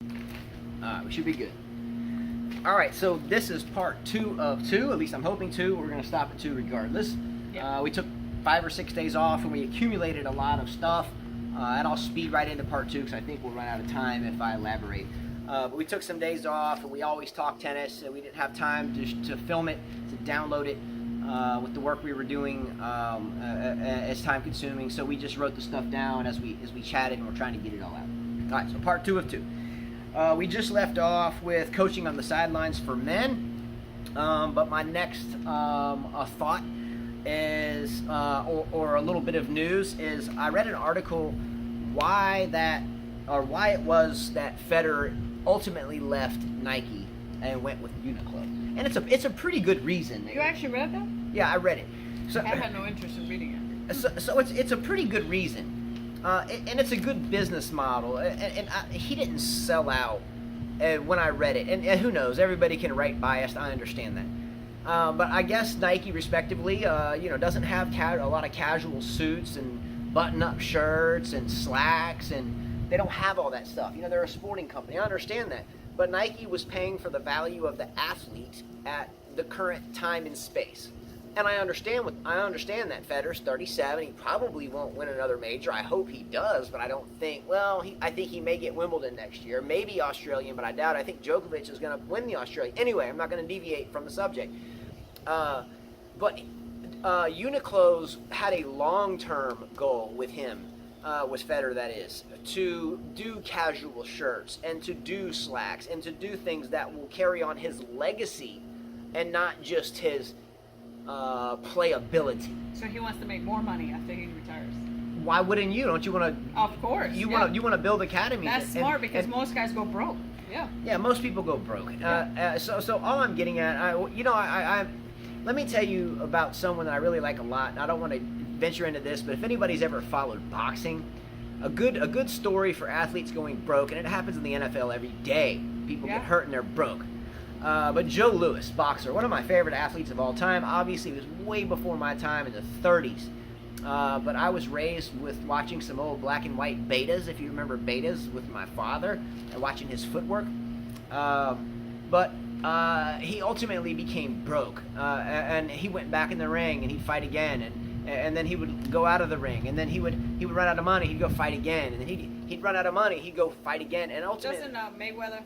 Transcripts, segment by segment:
We should be good. All right, so this is part 2 of 2. At least I'm hoping 2. We're going to stop at 2 regardless. Yeah. We took 5 or 6 days off, and we accumulated a lot of stuff. And I'll speed right into part 2 because I think we'll run out of time if I elaborate. But we took some days off, and we always talk tennis, and we didn't have time to film it, to download it. With the work we were doing as time consuming, so we just wrote the stuff down as we chatted, and we're trying to get it all out. All right, so part 2 of 2. We just left off with coaching on the sidelines for men, but my next thought is, or a little bit of news is, I read an article why it was that Federer ultimately left Nike and went with Uniqlo. And it's a pretty good reason. You actually read that? Yeah, I read it. So I had no interest in reading it. So it's a pretty good reason, and it's a good business model. And he didn't sell out when I read it. And who knows? Everybody can write biased. I understand that. But I guess Nike, respectively, doesn't have a lot of casual suits and button-up shirts and slacks, and they don't have all that stuff. They're a sporting company. I understand that. But Nike was paying for the value of the athlete at the current time and space. And I understand that Federer's 37. He probably won't win another major. I hope he does, but I don't think, I think he may get Wimbledon next year. Maybe Australian, but I doubt it. I think Djokovic is going to win the Australian. Anyway, I'm not going to deviate from the subject. But Uniqlo's had a long-term goal with him. Was Federer, that is, to do casual shirts and to do slacks and to do things that will carry on his legacy and not just his playability. So he wants to make more money after he retires. Why wouldn't you? Don't you want to? Of course. You want to build academies. That's smart because most guys go broke. Yeah. Yeah, most people go broke. So all I'm getting at, I let me tell you about someone that I really like a lot. And I don't want to venture into this, but if anybody's ever followed boxing, a good story for athletes going broke, and it happens in the NFL every day. People get hurt and they're broke. But Joe Louis, boxer, one of my favorite athletes of all time. Obviously, it was way before my time in the 30s. But I was raised with watching some old black and white betas, if you remember betas, with my father, and watching his footwork. But he ultimately became broke, and he went back in the ring, and he'd fight again, and then he would go out of the ring, and then he would run out of money, he'd go fight again, and then he'd run out of money, he'd go fight again, and ultimately... Doesn't Mayweather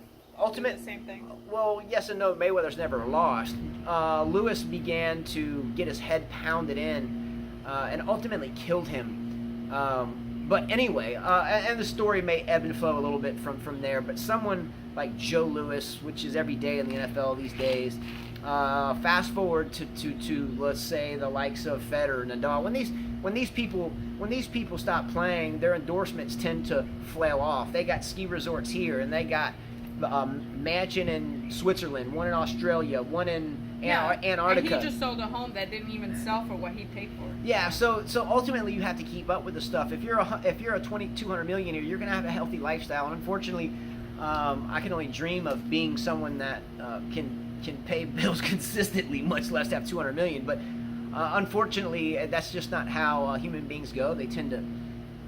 do the same thing? Well, yes and no. Mayweather's never lost. Lewis began to get his head pounded in, and ultimately killed him. But anyway, and the story may ebb and flow a little bit from there, but someone like Joe Louis, which is every day in the NFL these days, fast forward to let's say the likes of Federer, Nadal. When these people stop playing, their endorsements tend to flail off. They got ski resorts here, and they got mansion in Switzerland, one in Australia, one in Antarctica. And he just sold a home that didn't even sell for what he paid for. Yeah, so ultimately you have to keep up with the stuff. If you're a 200 millionaire, you're gonna have a healthy lifestyle. And unfortunately, I can only dream of being someone that can pay bills consistently, much less have 200 million. But unfortunately, that's just not how human beings go. They tend to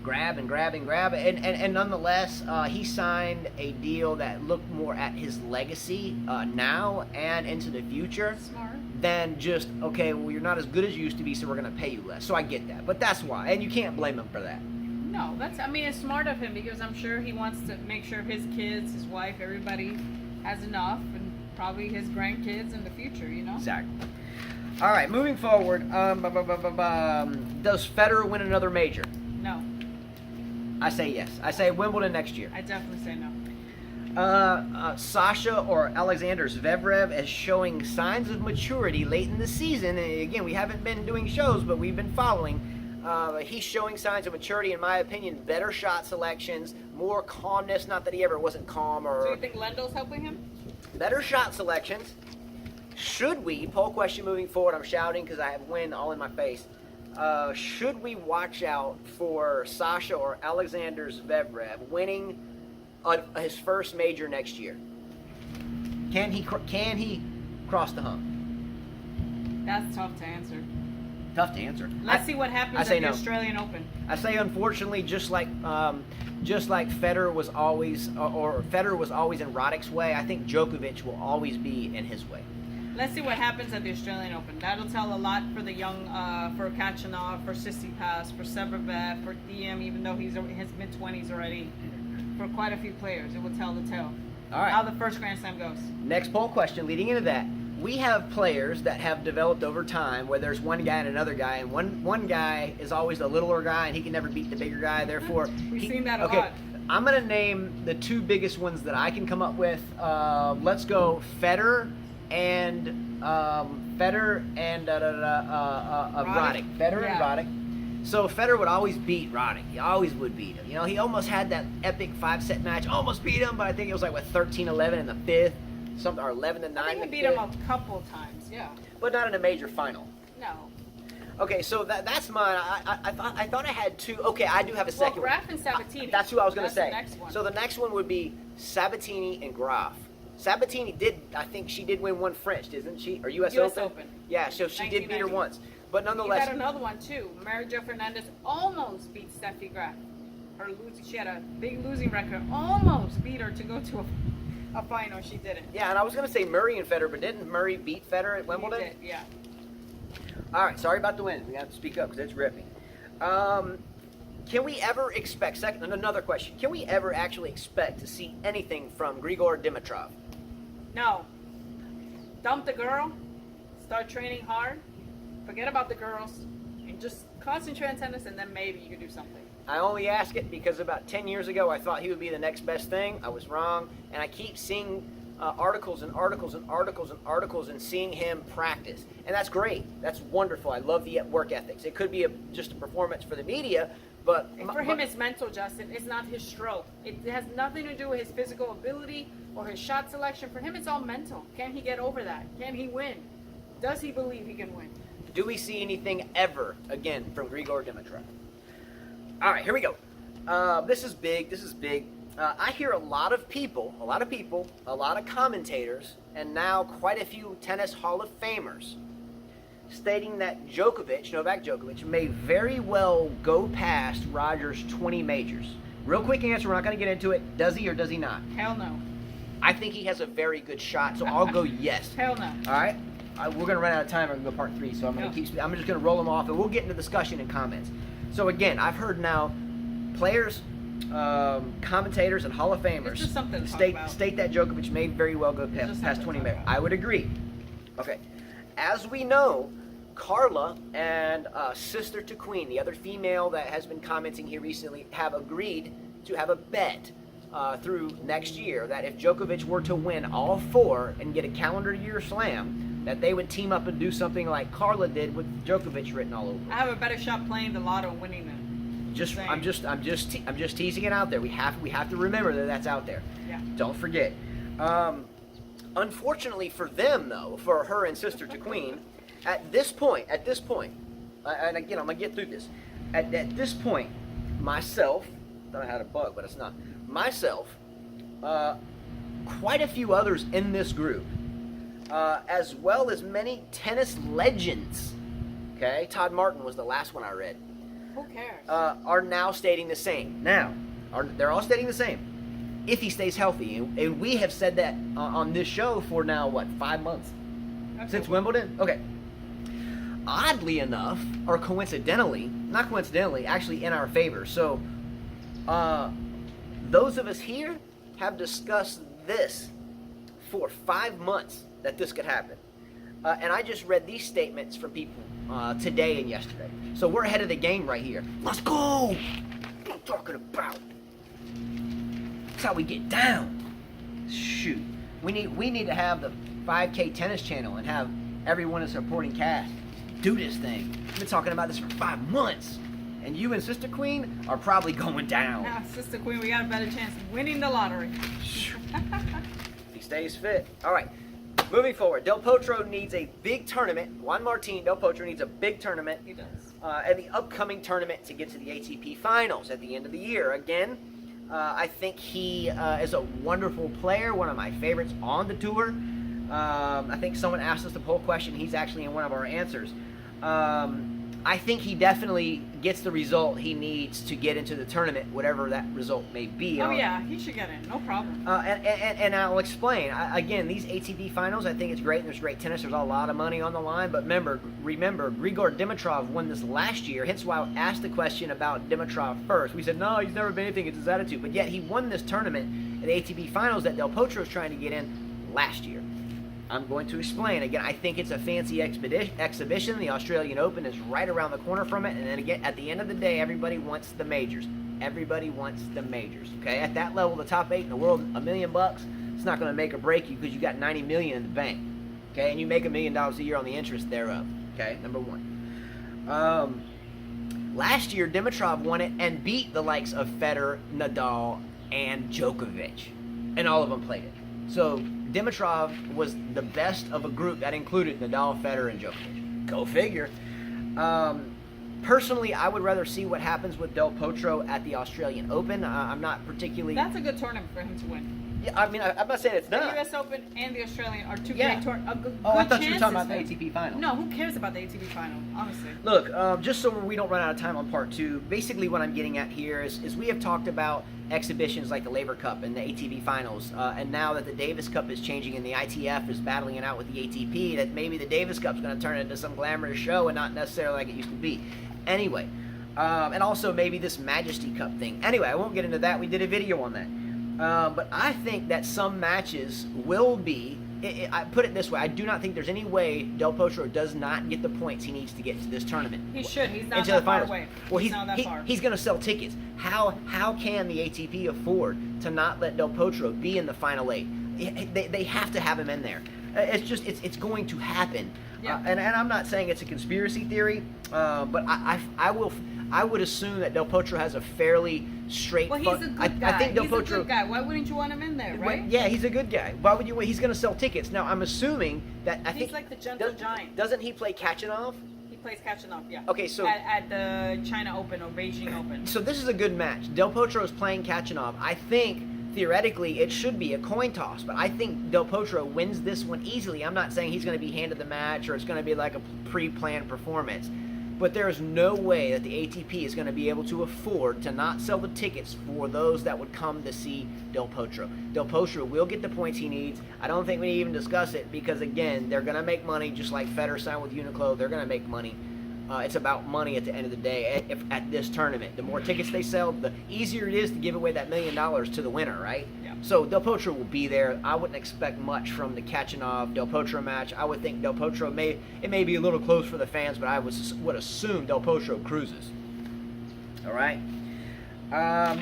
grab and grab and grab, and nonetheless, he signed a deal that looked more at his legacy now and into the future. Smart. Than just, okay, well, you're not as good as you used to be, so we're going to pay you less. So I get that, but that's why, and you can't blame him for that. No, it's smart of him because I'm sure he wants to make sure his kids, his wife, everybody has enough, and probably his grandkids in the future, Exactly. All right, moving forward, does Federer win another major? No. I say yes. I say Wimbledon next year. I definitely say no. Sasha or Alexander Zverev is showing signs of maturity late in the season. And again, we haven't been doing shows, but we've been following. He's showing signs of maturity, in my opinion, better shot selections, more calmness. Not that he ever wasn't calm. So you think Lendl's helping him? Better shot selections. Should we, poll question moving forward, I'm shouting because I have wind all in my face. Should we watch out for Sasha or Alexander Zverev winning his first major next year? Can he cross the hump? That's tough to answer. Tough to answer. Let's see what happens I say at the no. Australian Open. I say unfortunately, just like Federer was always, or Federer was always in Roddick's way, I think Djokovic will always be in his way. Let's see what happens at the Australian Open. That'll tell a lot for the young, for Kachanov, for Tsitsipas, for Severbev, for Diem, even though he's in his mid-20s already. For quite a few players, it will tell the tale. All right. How the first Grand Slam goes. Next poll question leading into that. We have players that have developed over time where there's one guy and another guy, and one guy is always the littler guy and he can never beat the bigger guy, therefore... We've seen that a lot. I'm going to name the two biggest ones that I can come up with. Let's go Federer and Roddick. Federer and Roddick. So Federer would always beat Roddick. He always would beat him. You know, he almost had that epic 5-set match. Almost beat him, but I think it was like, 13-11 in the fifth. Something, or 11-9 in the I think he beat him a couple times, yeah. But not in a major final. No. Okay, so that's mine. I thought I had two. Okay, I do have a second. Well, Graf and Sabatini. That's who I was going to say. The next one. So the next one would be Sabatini and Graf. Sabatini I think she did win one French, didn't she? Or U.S. Open. Yeah, so she did beat her once. But nonetheless. You got another one, too. Mary Jo Fernandez almost beat Steffi Graf. She had a big losing record. Almost beat her to go to a final. She didn't. Yeah, and I was going to say Murray and Federer, but didn't Murray beat Federer at Wimbledon? He did, yeah. All right, sorry about the win. We got to speak up because it's ripping. Can we ever expect, another question, can we ever actually expect to see anything from Grigor Dimitrov? No. Dump the girl, start training hard, forget about the girls, and just concentrate on tennis, and then maybe you can do something. I only ask it because about 10 years ago I thought he would be the next best thing. I was wrong, and I keep seeing articles and seeing him practice. And that's great. That's wonderful. I love the work ethics. It could be just a performance for the media, but... For him, it's mental, Justin. It's not his stroke. It has nothing to do with his physical ability or his shot selection. For him, it's all mental. Can he get over that? Can he win? Does he believe he can win? Do we see anything ever again from Grigor Dimitrov? All right, here we go. This is big. I hear a lot of people, a lot of commentators, and now quite a few tennis Hall of Famers stating that Novak Djokovic, may very well go past Roger's 20 majors. Real quick answer, we're not going to get into it. Does he or does he not? Hell no. I think he has a very good shot, so I'll go yes. Hell no. All right? We're going to run out of time. We're going to go part 3, so I'm just going to roll them off, and we'll get into discussion and comments. So again, I've heard now players, commentators, and Hall of Famers state that Djokovic may very well go past 20 majors. I would agree. Okay. As we know, Carla and sister to Queen, the other female that has been commenting here recently, have agreed to have a bet through next year that if Djokovic were to win all 4 and get a calendar year slam, that they would team up and do something like Carla did with Djokovic written all over. I have a better shot playing the lotto and winning than. I'm just teasing it out there. We have to remember that that's out there. Yeah. Don't forget. Unfortunately for them, though, for her and sister to Queen, at this point, and again, I'm gonna get through this. At this point, myself, I thought I had a bug, but it's not. Myself, quite a few others in this group, as well as many tennis legends. Okay, Todd Martin was the last one I read. Who cares? Are now stating the same. They're all stating the same. If he stays healthy, and we have said that on this show for now, 5 months? Since Wimbledon? Okay. Oddly enough, or not coincidentally, actually in our favor. So, those of us here have discussed this for 5 months, that this could happen. And I just read these statements from people today and yesterday. So we're ahead of the game right here. Let's go! What I'm talking about. That's how we get down. Shoot. We need to have the 5K tennis channel and have everyone in supporting cast do this thing. We've been talking about this for 5 months. And you and Sister Queen are probably going down. Now, Sister Queen, we got a better chance of winning the lottery. He stays fit. All right. Moving forward, Del Potro needs a big tournament. Juan Martín Del Potro needs a big tournament. He does. At the upcoming tournament to get to the ATP Finals at the end of the year. Again, I think he is a wonderful player, one of my favorites on the tour. I think someone asked us the poll question. He's actually in one of our answers. I think he definitely gets the result he needs to get into the tournament, whatever that result may be. Oh yeah, he should get in, no problem. And I'll explain. Again, these ATP finals, I think it's great, and there's great tennis. There's a lot of money on the line, but remember, Grigor Dimitrov won this last year, hence why I asked the question about Dimitrov first. We said, no, he's never been anything, it's his attitude. But yet he won this tournament at the ATP finals that Del Potro is trying to get in last year. I'm going to explain. Again, I think it's a fancy exhibition. The Australian Open is right around the corner from it. And then again, at the end of the day, everybody wants the majors. Everybody wants the majors. Okay? At that level, the top 8 in the world, $1 million, it's not going to make or break you because you got $90 million in the bank. Okay? And you make $1 million a year on the interest thereof. Okay? Number one. Last year, Dimitrov won it and beat the likes of Federer, Nadal, and Djokovic. And all of them played it. So Dimitrov was the best of a group that included Nadal, Federer, and Djokovic. Go figure. Personally, I would rather see what happens with Del Potro at the Australian Open. I'm not particularly... That's a good tournament for him to win. Yeah, I mean, I'm not saying it's not. The U.S. Open and the Australian are two Yeah. great tournaments. I thought you were talking about the ATP final. No, who cares about the ATP final, honestly? Look, just so we don't run out of time on part 2, basically what I'm getting at here is we have talked about exhibitions like the Laver Cup and the ATP finals, and now that the Davis Cup is changing and the ITF is battling it out with the ATP, that maybe the Davis Cup's going to turn into some glamorous show and not necessarily like it used to be. Anyway, and also maybe this Majesty Cup thing. Anyway, I won't get into that. We did a video on that. But I think that some matches will be, I put it this way, I do not think there's any way Del Potro does not get the points he needs to get to this tournament. He should. He's not into that the far finals. away. Well, he's not that far. He's going to sell tickets. How can the ATP afford to not let Del Potro be in the final 8? They have to have him in there. It's going to happen. Yeah. And I'm not saying it's a conspiracy theory, but I would assume that Del Potro has a fairly straight. Well, he's a good guy. I think Del he's Potro, a good guy. Why wouldn't you want him in there, right? Yeah, he's a good guy. Why would you? He's going to sell tickets. Now, I'm assuming that He's like the gentle giant. Doesn't he play Kachanov? He plays Kachanov, yeah. Okay, so at the China Open or Beijing Open. So this is a good match. Del Potro is playing Kachanov. I think theoretically it should be a coin toss, but I think Del Potro wins this one easily. I'm not saying he's going to be handed the match or it's going to be like a pre-planned performance. But there is no way that the ATP is going to be able to afford to not sell the tickets for those that would come to see Del Potro. Del Potro will get the points he needs. I don't think we need to even discuss it because, again, they're going to make money just like Federer signed with Uniqlo. They're going to make money. It's about money at the end of the day at this tournament. The more tickets they sell, the easier it is to give away that $1 million to the winner, right? Yeah. So Del Potro will be there. I wouldn't expect much from the Kachanov-Del Potro match. I would think Del Potro may be a little close for the fans, but I would assume Del Potro cruises. All right? Let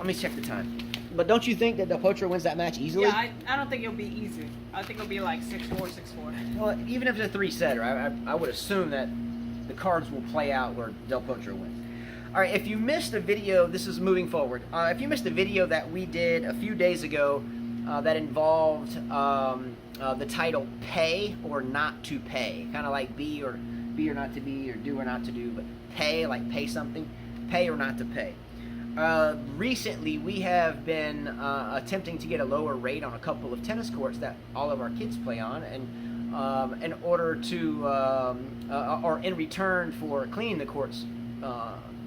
me check the time. But don't you think that Del Potro wins that match easily? Yeah, I don't think it'll be easy. I think it'll be like 6-4, 6-4. Well, even if it's a 3-setter, I would assume that the cards will play out where Del Potro wins. All right, if you missed a video, this is moving forward. If you missed a video that we did a few days ago that involved the title "Pay or Not to Pay," kind of like be or not to be, or do or not to do, but pay, like pay something, pay or not to pay. Recently, we have been attempting to get a lower rate on a couple of tennis courts that all of our kids play on, and in order to, or in return for cleaning the courts,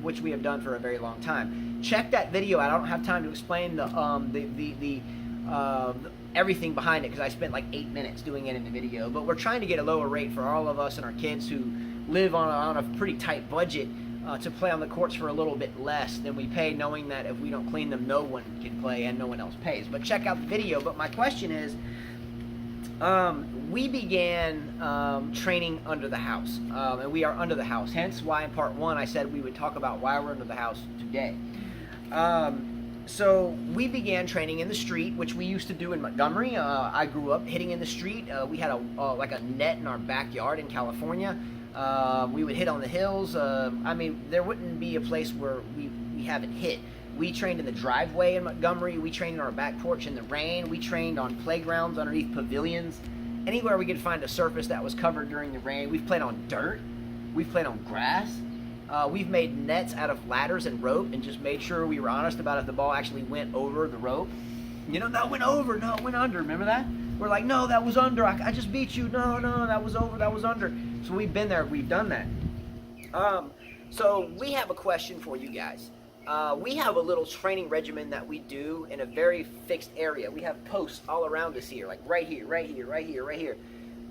which we have done for a very long time. Check that video out. I don't have time to explain the everything behind it because I spent like 8 minutes doing it in the video. But we're trying to get a lower rate for all of us and our kids who live on a pretty tight budget. To play on the courts for a little bit less than we pay, knowing that if we don't clean them, no one can play and no one else pays. But check out the video. But my question is, we began training under the house, and we are under the house. Hence why in part 1 I said we would talk about why we're under the house today. So we began training in the street, which we used to do in Montgomery. I grew up hitting in the street. We had like a net in our backyard in California. We would hit on the hills. I mean, there wouldn't be a place where we haven't hit. We trained in the driveway in Montgomery. We trained in our back porch in the rain. We trained on playgrounds underneath pavilions. Anywhere we could find a surface that was covered during the rain. We've played on dirt. We've played on grass. We've made nets out of ladders and rope and just made sure we were honest about if the ball actually went over the rope. You know, no, it went over. No, it went under. Remember that? we're like, no, that was under. I just beat you. No, that was over. That was under. So we've been there. We've done that. So we have a question for you guys. We have a little training regimen that we do in a very fixed area. We have posts all around us here, like right here, right here, right here, right here.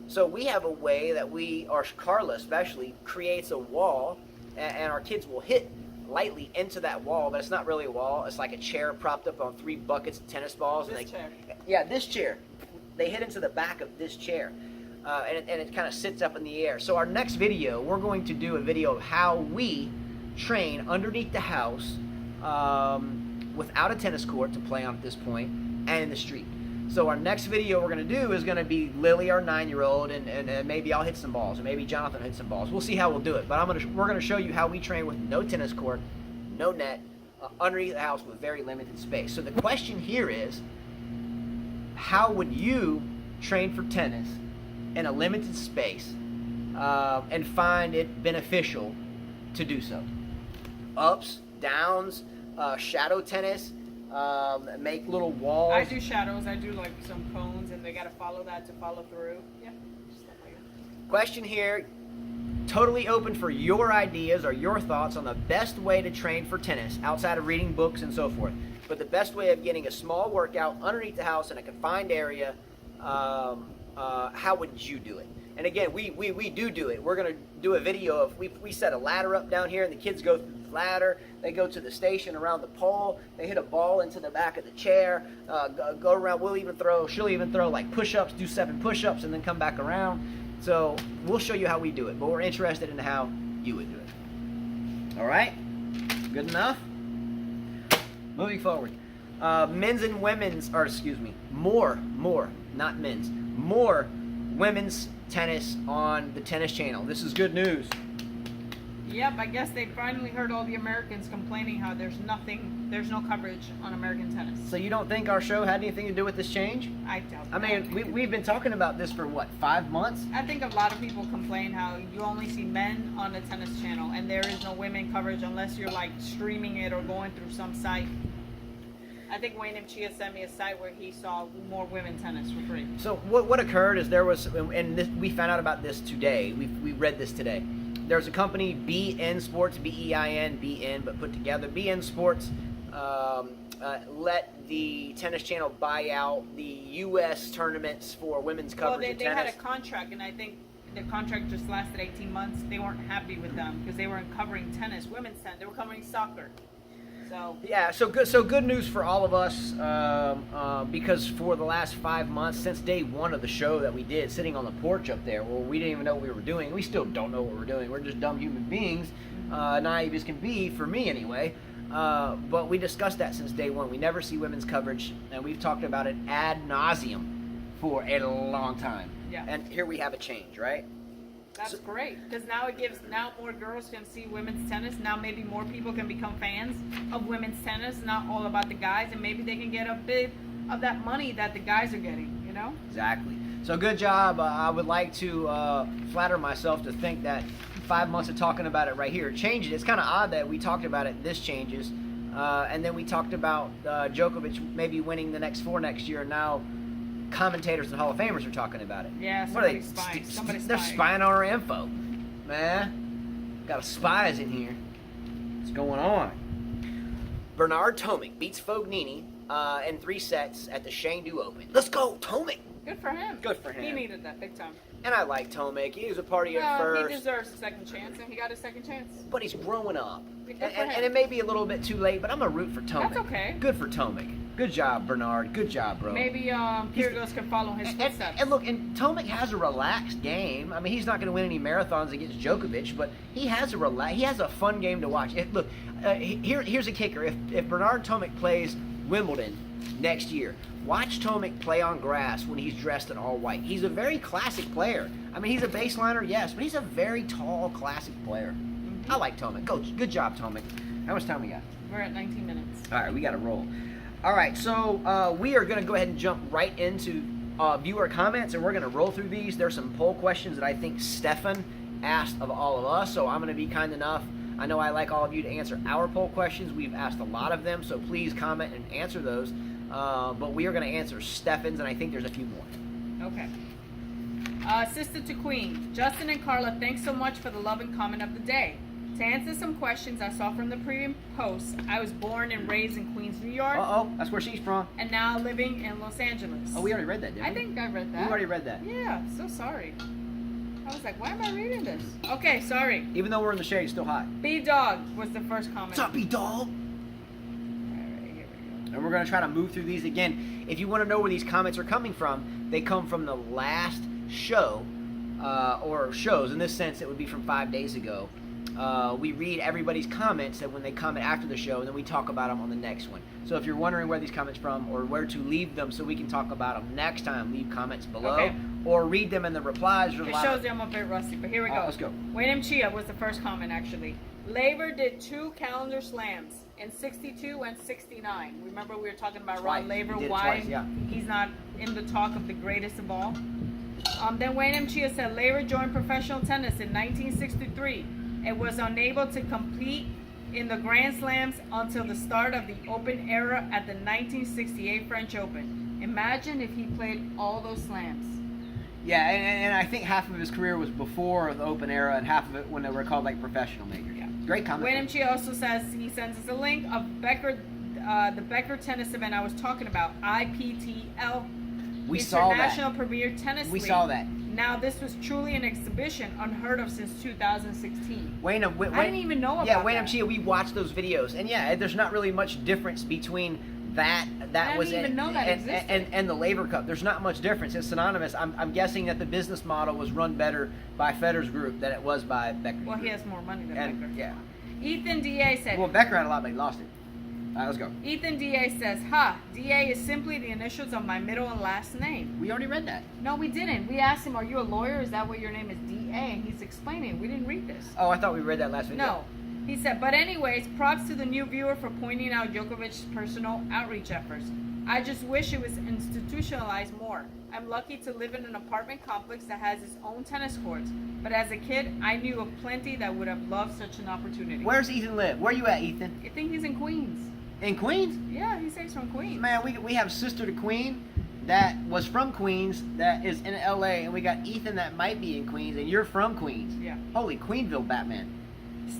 So we have a way that or Carla especially, creates a wall, and our kids will hit lightly into that wall, but it's not really a wall. It's like a chair propped up on 3 buckets of tennis balls. This chair. Yeah, this chair. They hit into the back of this chair, and it kind of sits up in the air. So our next video, we're going to do a video of how we train underneath the house without a tennis court to play on at this point, and in the street. So our next video we're going to do is going to be Lily, our 9-year-old, and maybe I'll hit some balls, or maybe Jonathan will hit some balls. We'll see how we'll do it. But we're going to show you how we train with no tennis court, no net, underneath the house with very limited space. So the question here is, how would you train for tennis in a limited space and find it beneficial to do so? Ups, downs, shadow tennis, make little walls. I do shadows. I do like some cones, and they got to follow that to follow through. Yeah, stuff like that. Question here, totally open for your ideas or your thoughts on the best way to train for tennis outside of reading books and so forth. But the best way of getting a small workout underneath the house in a confined area, how would you do it? And again, we do it. We're going to do a video of, we set a ladder up down here, and the kids go through the ladder. They go to the station around the pole. They hit a ball into the back of the chair, go around. She'll even throw like push-ups, do 7 push-ups, and then come back around. So we'll show you how we do it, but we're interested in how you would do it. All right? Good enough? Moving forward. Men's and women's, or excuse me, more, not men's, more women's tennis on the Tennis Channel. This is good news. Yep, I guess they finally heard all the Americans complaining how there's no coverage on American tennis. So you don't think our show had anything to do with this change? I doubt I mean, we've been talking about this for what, 5 months? I think a lot of people complain how you only see men on the Tennis Channel and there is no women coverage unless you're like streaming it or going through some site. I think Wayne M. Chia sent me a site where he saw more women tennis for free. So what occurred is there was, we found out about this today. We read this today. There's a company, BN Sports, B-E-I-N, B-N, but put together. BN Sports let the Tennis Channel buy out the U.S. tournaments for women's coverage of tennis. Well, they had a contract, and I think the contract just lasted 18 months. They weren't happy with them because they weren't covering tennis, women's tennis. They were covering soccer. So yeah, so good news for all of us because for the last 5 months, since day 1 of the show that we did, sitting on the porch up there, where we didn't even know what we were doing. We still don't know what we're doing. We're just dumb human beings, naive as can be, for me anyway. But we discussed that since day 1. We never see women's coverage, and we've talked about it ad nauseum for a long time. Yeah. And here we have a change, right? That's great, because now more girls can see women's tennis. Now maybe more people can become fans of women's tennis, not all about the guys, and maybe they can get a bit of that money that the guys are getting, you know? Exactly. So good job. I would like to flatter myself to think that 5 months of talking about it right here changed it. It's kind of odd that we talked about it, this changes, and then we talked about Djokovic maybe winning the next 4 next year, and now commentators and Hall of Famers are talking about it. Yeah, somebody's spying. They're spying on our info. Man, got spies in here. What's going on? Bernard Tomic beats Fognini in 3 sets at the Chengdu Open. Let's go, Tomic! Good for him. Good for him. He needed that big time. And I like Tomic. He was a party at first. He deserves a second chance, and he got a second chance. But he's growing up. And it may be a little bit too late, but I'm a root for Tomic. That's okay. Good for Tomic. Good job, Bernard. Good job, bro. Maybe Kyrgios can follow his footsteps. And look, and Tomic has a relaxed game. I mean, he's not going to win any marathons against Djokovic, but he has a fun game to watch. Here's a kicker. If Bernard Tomic plays Wimbledon next year, watch Tomic play on grass when he's dressed in all white. He's a very classic player. I mean, he's a baseliner, yes, but he's a very tall, classic player. I like Tomic. Good job, Tomic. How much time we got? We're at 19 minutes. All right, we got to roll. All right, so we are going to go ahead and jump right into viewer comments, and we're going to roll through these. There's some poll questions that I think Stefan asked of all of us, so I'm going to be kind enough. I know I like all of you to answer our poll questions. We've asked a lot of them, so please comment and answer those. But we are going to answer Stefan's, and I think there's a few more. Okay. Sister to Queen, Justin and Carla, thanks so much for the love and comment of the day. To answer some questions I saw from the previous post, I was born and raised in Queens, New York. Uh-oh, that's where she's from. And now living in Los Angeles. Oh, we already read that, didn't we? I think I read that. You already read that. Yeah, so sorry. I was like, why am I reading this? Okay, sorry. Even though we're in the shade, it's still hot. B-Dog was the first comment. What's up, B-Dog? Alright, here we go. And we're going to try to move through these again. If you want to know where these comments are coming from, they come from the last show, or shows. In this sense, it would be from 5 days ago. We read everybody's comments and when they comment after the show, and then we talk about them on the next one. So if you're wondering where these comments from or where to leave them so we can talk about them next time, leave comments below. Okay. Or read them in the replies. It shows you I'm a bit rusty, but here we go. Let's go. Wayne Chia was the first comment, actually. Laver did 2 calendar slams in 62 and 69. Remember we were talking about Twice. Ron Laver, He did it why twice, yeah. he's not in the talk of the greatest of all. Then Wayne Chia said Laver joined professional tennis in 1963 and was unable to compete in the Grand Slams until the start of the Open era at the 1968 French Open. Imagine if he played all those slams. Yeah, and I think half of his career was before the Open era and half of it when they were called like professional majors. Yeah. Great comment. Wayne Chia also says he sends us a link of Becker, the Becker tennis event I was talking about, IPTL. We saw that. International Premier Tennis League. We saw that. Now this was truly an exhibition unheard of since 2016. Wayne, I didn't even know about yeah, Wayne that. Chia, we watched those videos, and yeah, there's not really much difference between that I was didn't even know that existed. and the Laver Cup. There's not much difference. It's synonymous. I'm guessing that the business model was run better by Federer's group than it was by Becker's Well, group. he has more money than And, Becker. yeah. Ethan DA said. Well, Becker had a lot, but he lost it. All right, let's go. Ethan DA says, DA is simply the initials of my middle and last name. We already read that. No, we didn't. We asked him, are you a lawyer? Is that what your name is, DA? And he's explaining. We didn't read this. Oh, I thought we read that last video. No. He said, but anyways, props to the new viewer for pointing out Djokovic's personal outreach efforts. I just wish it was institutionalized more. I'm lucky to live in an apartment complex that has its own tennis courts. But as a kid, I knew of plenty that would have loved such an opportunity. Where's Ethan live? Where you at, Ethan? I think he's in Queens. In Queens? Yeah, he says he's from Queens. Man, we have sister to Queen that was from Queens that is in LA, and we got Ethan that might be in Queens, and you're from Queens. Yeah. Holy Queenville Batman.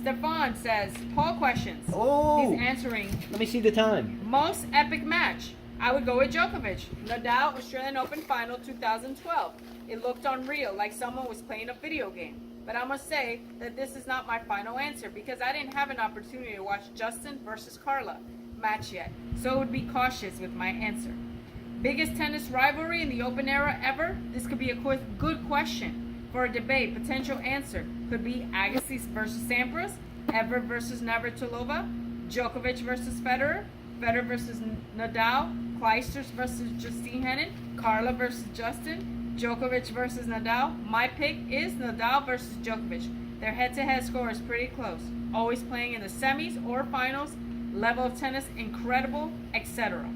Stefan says, Paul questions. Oh. He's answering. Let me see the time. Most epic match. I would go with Djokovic. Nadal, Australian Open Final 2012. It looked unreal, like someone was playing a video game. But I must say that this is not my final answer because I didn't have an opportunity to watch Justin versus Carla match yet. So I would be cautious with my answer. Biggest tennis rivalry in the Open era ever? This could be a good question for a debate. Potential answer could be Agassi versus Sampras, Everett versus Navratilova, Djokovic versus Federer, Federer versus Nadal, Clijsters versus Justine Henin, Carla versus Justin, Djokovic versus Nadal. My pick is Nadal versus Djokovic. Their head-to-head score is pretty close. Always playing in the semis or finals. Level of tennis incredible, etc.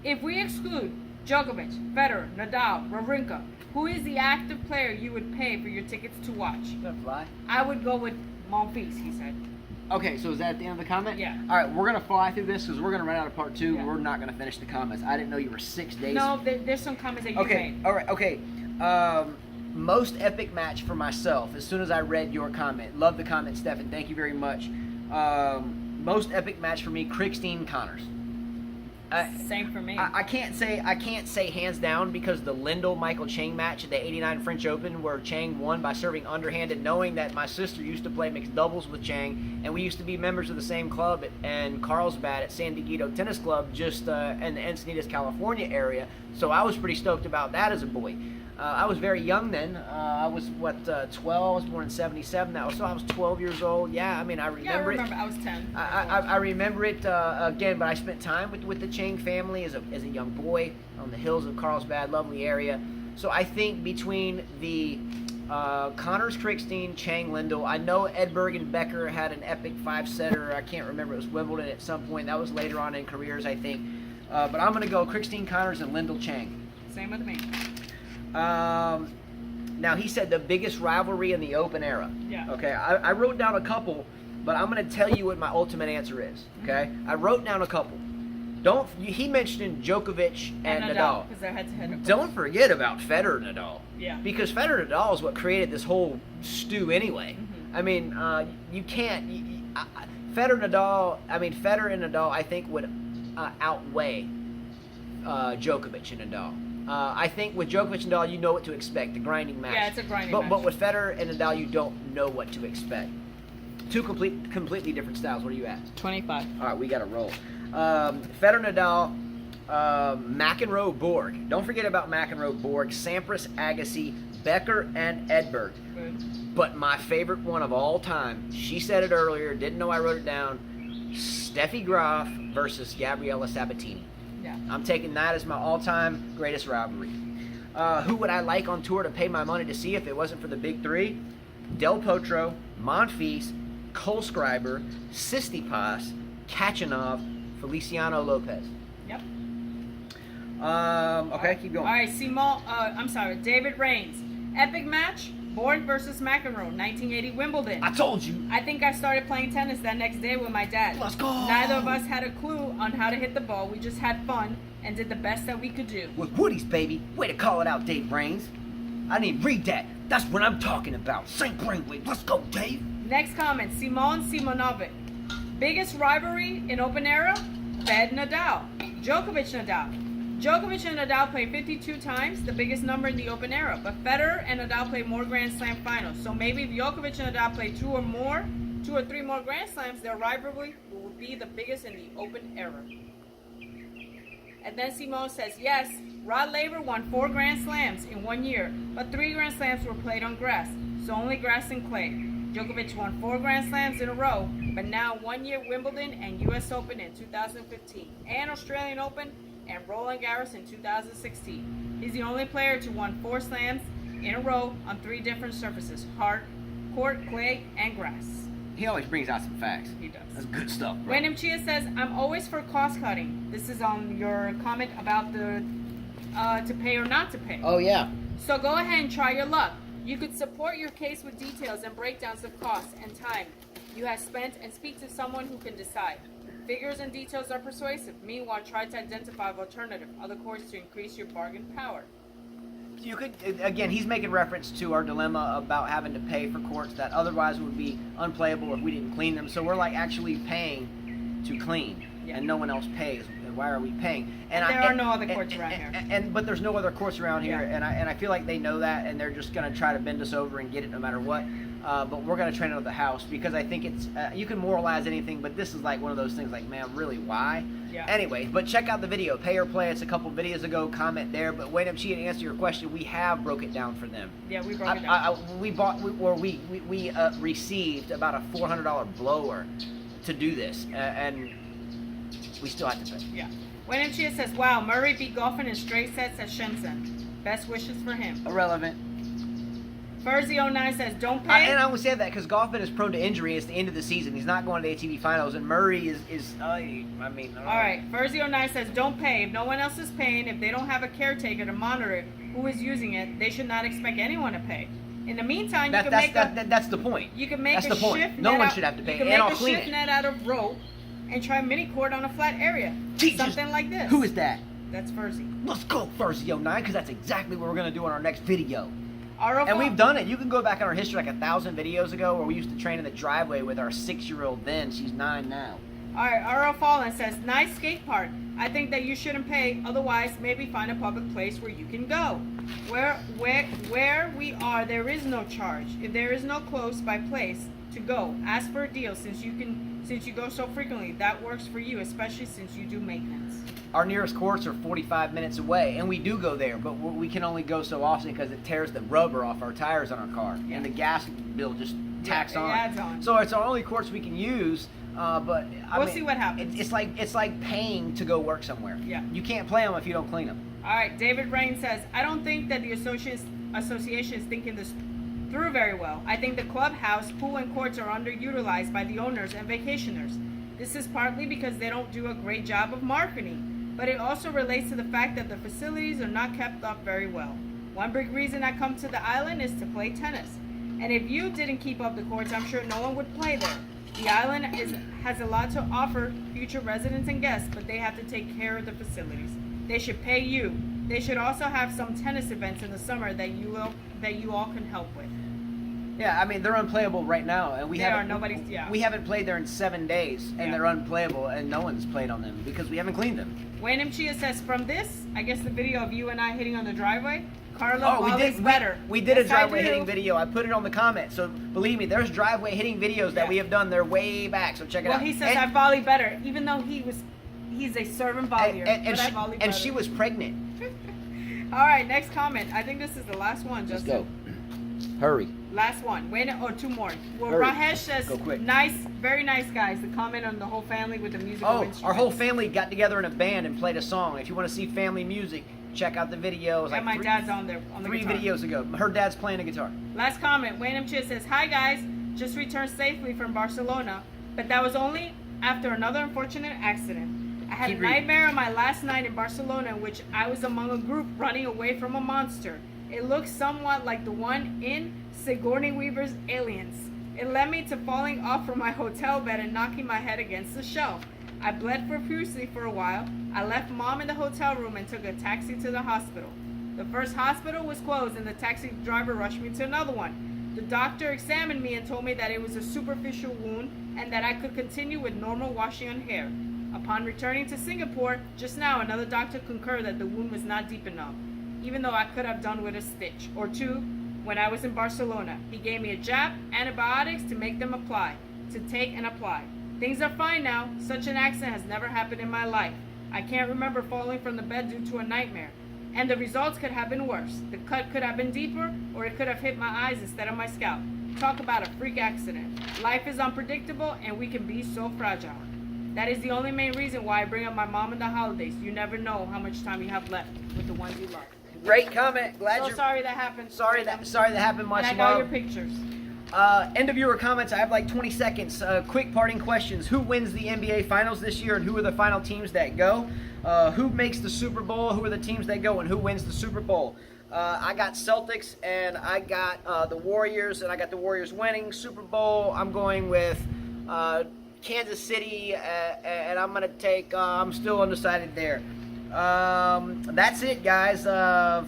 If we exclude Djokovic, Federer, Nadal, Wawrinka, who is the active player you would pay for your tickets to watch? Is that a fly? I would go with Monfils, he said. Okay, so is that at the end of the comment? Yeah. All right, we're going to fly through this because we're going to run out of part 2. Yeah. We're not going to finish the comments. I didn't know you were 6 days. No, there's some comments that you Okay, made. all right, okay. Most epic match for myself, as soon as I read your comment. Love the comment, Stefan. Thank you very much. Most epic match for me, Kriegstein Connors. Same for me. I can't say hands down because the Lindell Michael Chang match at the '89 French Open where Chang won by serving underhanded, knowing that my sister used to play mixed doubles with Chang and we used to be members of the same club in Carlsbad at San Diego Tennis Club, just in the Encinitas, California area. So I was pretty stoked about that as a boy. I was very young then. I was 12. I was born in '77. So I was 12 years old. Yeah, I mean I remember it. I was 10. I remember it again, but I spent time with the Chang family as a young boy on the hills of Carlsbad, lovely area. So I think between the Connors, Kriegstein, Chang, Lindell, I know Edberg and Becker had an epic 5-setter. I can't remember. It was Wimbledon at some point. That was later on in careers, I think. But I'm going to go Kriegstein, Connors, and Lindell, Chang. Same with me. Now he said the biggest rivalry in the Open era. Yeah. Okay, I wrote down a couple, but I'm going to tell you what my ultimate answer is. Okay, I wrote down a couple. He mentioned Djokovic and Nadal. Because they're head-to-head. Don't forget about Federer and Nadal. Yeah. Because Federer and Nadal is what created this whole stew anyway. Mm-hmm. I mean, you can't. Federer and Nadal, I think would outweigh Djokovic and Nadal. I think with Djokovic and Nadal, you know what to expect, the grinding match. Yeah, it's a grinding match. But with Federer and Nadal, you don't know what to expect. Two completely different styles. What are you at? 25. All right, we got to roll. Federer, Nadal, McEnroe, Borg. Don't forget about McEnroe, Borg, Sampras, Agassi, Becker, and Edberg. Good. But my favorite one of all time, she said it earlier, didn't know I wrote it down, Steffi Graf versus Gabriela Sabatini. Yeah. I'm taking that as my all-time greatest rivalry. Who would I like on tour to pay my money to see if it wasn't for the big three? Del Potro, Monfils, Kohlschreiber, Tsitsipas, Kachanov, Feliciano Lopez. Yep. Okay, keep going. All right, David Raines. Epic match, Borg versus McEnroe, 1980 Wimbledon. I told you. I think I started playing tennis that next day with my dad. Let's go. Neither of us had a clue on how to hit the ball. We just had fun and did the best that we could do. With Woody's, baby. Way to call it out, Dave Raines. I didn't read that. That's what I'm talking about. St. Brainwave. Let's go, Dave. Next comment, Simon Simonovic. Biggest rivalry in open era? Fed Nadal. Djokovic Nadal. Djokovic and Nadal played 52 times, the biggest number in the open era. But Federer and Nadal played more Grand Slam finals. So maybe if Djokovic and Nadal play two or three more Grand Slams, their rivalry will be the biggest in the open era. And then Simone says, yes, Rod Laver won 4 Grand Slams in 1 year, but 3 Grand Slams were played on grass, so only grass and clay. Djokovic won 4 Grand Slams in a row, but now 1 year Wimbledon and US Open in 2015, and Australian Open and Roland Garros in 2016. He's the only player to won 4 slams in a row on 3 different surfaces, hard, court, clay, and grass. He always brings out some facts. He does. That's good stuff, bro. Random Chia says, I'm always for cost cutting. This is on your comment about the to pay or not to pay. Oh, yeah. So go ahead and try your luck. You could support your case with details and breakdowns of costs and time you have spent and speak to someone who can decide. Figures and details are persuasive. Meanwhile, try to identify alternative other courts to increase your bargain power. You could, again, he's making reference to our dilemma about having to pay for courts that otherwise would be unplayable if we didn't clean them. So we're like actually paying to clean, and no one else pays. And why are we paying? And there are no other courts around here. But there's no other courts around here, and I feel like they know that, and they're just gonna try to bend us over and get it no matter what. But we're gonna train it at the house because I think it's you can moralize anything, but this is like one of those things. Like, man, really, why? Yeah. Anyway, but check out the video, Pay or Play. It's a couple videos ago. Comment there. But wait up, Chia, to answer your question, we have broke it down for them. Yeah, we broke it down. We received about a $400 blower to do this, and we still have to pay. Yeah. When Chia says, wow, Murray beat Goffin in straight sets at Shenzhen. Best wishes for him. Irrelevant. Furzy09 says, don't pay. And I would say that because Goffin is prone to injury. It's the end of the season. He's not going to the ATP Finals, and Murray is All right. Furzy09 says, don't pay. If no one else is paying, if they don't have a caretaker to monitor who is using it, they should not expect anyone to pay. In the meantime, you can make that's the point. You can make that's a the point. shift No net one out, should have to pay, you can and make I'll clean shift it. net out of rope and try mini court on a flat area. Something like this. Who is that? That's Furzy. Let's go, Furzy09, because that's exactly what we're going to do in our next video. And we've done it. You can go back in our history like 1,000 videos ago where we used to train in the driveway with our 6-year-old then. She's 9 now. All right, R.O. Fallen says, nice skate park. I think that you shouldn't pay. Otherwise, maybe find a public place where you can go. Where we are, there is no charge. If there is no close by place to go, ask for a deal since you go so frequently. That works for you, especially since you do maintenance. Our nearest courts are 45 minutes away, and we do go there, but we can only go so often because it tears the rubber off our tires on our car, and the gas bill just tacks on. Adds on. So it's our only courts we can use. But we'll see what happens. It's like paying to go work somewhere. Yeah. You can't play them if you don't clean them. All right. David Rain says, I don't think that the association is thinking this through very well. I think the clubhouse, pool, and courts are underutilized by the owners and vacationers. This is partly because they don't do a great job of marketing, but it also relates to the fact that the facilities are not kept up very well. One big reason I come to the island is to play tennis. And if you didn't keep up the courts, I'm sure no one would play there. The island has a lot to offer future residents and guests, but they have to take care of the facilities. They should pay you. They should also have some tennis events in the summer that you all can help with. Yeah, I mean they're unplayable right now, and we haven't played there in 7 days, and they're unplayable, and no one's played on them because we haven't cleaned them. Wayne Chia says, from this, I guess the video of you and I hitting on the driveway, Carla always better. We did a driveway hitting video. I put it on the comment, so believe me, there's driveway hitting videos that we have done. They're way back, so check it out. Well, he says I volley better, even though he's a servant volleyer. And she was pregnant. All right, next comment. I think this is the last one, Justin. Let's go. Hurry. Last one. Wait, or two more. Well, Hurry. Rajesh says, go quick. Nice, very nice guys. The comment on the whole family with the musical instruments. Our whole family got together in a band and played a song. If you want to see family music, check out the videos. And my dad's on there. On the three guitar. videos ago. Her dad's playing a guitar. Last comment. Wayne Chia says, hi guys, just returned safely from Barcelona, but that was only after another unfortunate accident. I had a nightmare on my last night in Barcelona in which I was among a group running away from a monster. It looked somewhat like the one in Sigourney Weaver's Aliens. It led me to falling off from my hotel bed and knocking my head against the shelf. I bled profusely for a while. I left mom in the hotel room and took a taxi to the hospital. The first hospital was closed and the taxi driver rushed me to another one. The doctor examined me and told me that it was a superficial wound and that I could continue with normal washing on hair. Upon returning to Singapore, just now another doctor concurred that the wound was not deep enough, even though I could have done with a stitch or two when I was in Barcelona. He gave me a jab, antibiotics to make them apply, to take and apply. Things are fine now. Such an accident has never happened in my life. I can't remember falling from the bed due to a nightmare. And the results could have been worse. The cut could have been deeper, or it could have hit my eyes instead of my scalp. Talk about a freak accident. Life is unpredictable, and we can be so fragile. That is the only main reason why I bring up my mom in the holidays. You never know how much time you have left with the ones you love. Great comment. Glad you're sorry that happened. Sorry that happened. Much and I got love. your pictures. End of viewer comments. I have like 20 seconds. Quick parting questions. Who wins the NBA Finals this year, and who are the final teams that go? Who makes the Super Bowl? Who are the teams that go, and who wins the Super Bowl? I got Celtics, and I got the Warriors, and I got the Warriors winning Super Bowl. I'm going with Kansas City, and I'm going to take, I'm still undecided there. That's it, guys.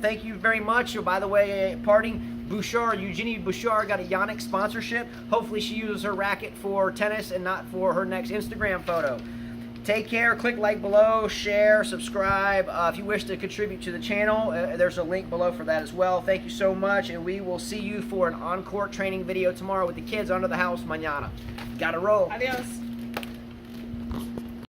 Thank you very much. Oh, by the way, parting, Eugenie Bouchard got a Yannick sponsorship. Hopefully she uses her racket for tennis and not for her next Instagram photo. Take care. Click like below, share, subscribe. If you wish to contribute to the channel, there's a link below for that as well. Thank you so much, and we will see you for an on-court training video tomorrow with the kids under the house mañana. Gotta roll. Adios.